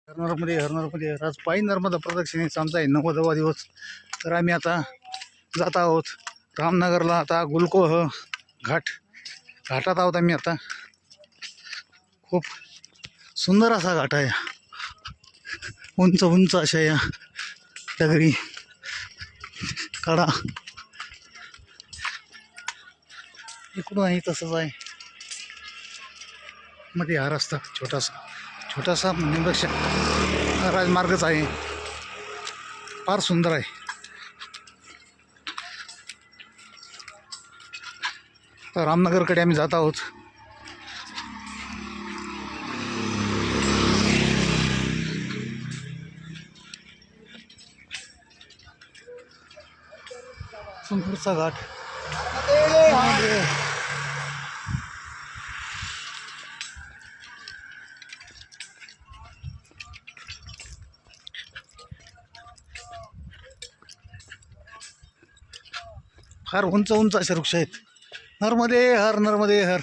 हरनरमध्ये आज पायी नर्मदा प्रदक्षिणेचा आमचा आहे 90वा दिवस. तर आम्ही आता जात आहोत रामनगरला. आता गुलकोह घाटात आहोत आम्ही आता. खूप सुंदर असा घाट आहे, उंच उंच अशा या दगडी कडा. इकडून आहे तसंच आहे, मध्ये हा रस्ता छोटासा म्हणण्यापेक्षा राजमार्गच आहे. फार सुंदर आहे. तर रामनगरकडे आम्ही जात आहोत. पुढचा घाट फार उंच उंच असे वृक्ष आहेत. नर्मदे हर.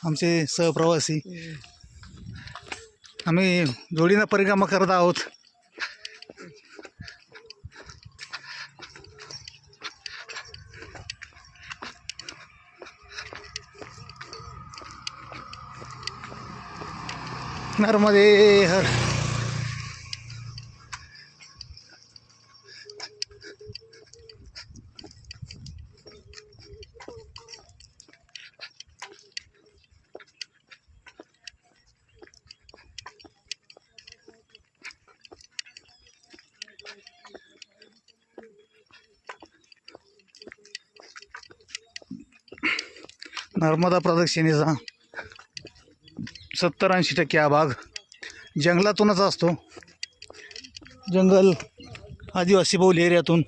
आमचे सहप्रवासी आम्ही जोडीनं परिक्रमा करत आहोत. नर्मदे हर. नर्मदा प्रदक्षिणेचा 70-80% हा भाग जंगलातूनच असतो. जंगल, आदिवासी बहुल एरियातून.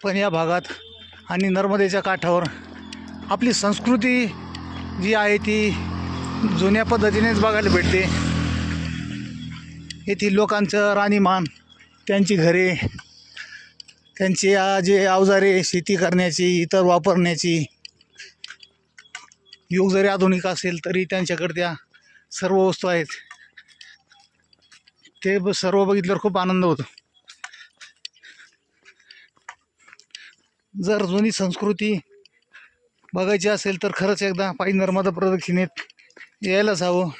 पण या भागात आणि नर्मदेच्या काठावर आपली संस्कृती जी आहे ती जुन्या पद्धतीनेच बघायला भेटते. येथील लोकांचं राहणीमान, त्यांची घरे, त्यांची जे अवजारे शेती करण्याची, इतर वापरण्याची, युग जरी आधुनिक असेल तरी त्यांच्याकडे त्या सर्व वस्तू आहेत. ते सर्व बघितल्यावर खूप आनंद होतो. जर जुनी संस्कृती बघायची असेल तर खरंच एकदा पायी नर्मदा प्रदक्षिणेत यायलाच हवं.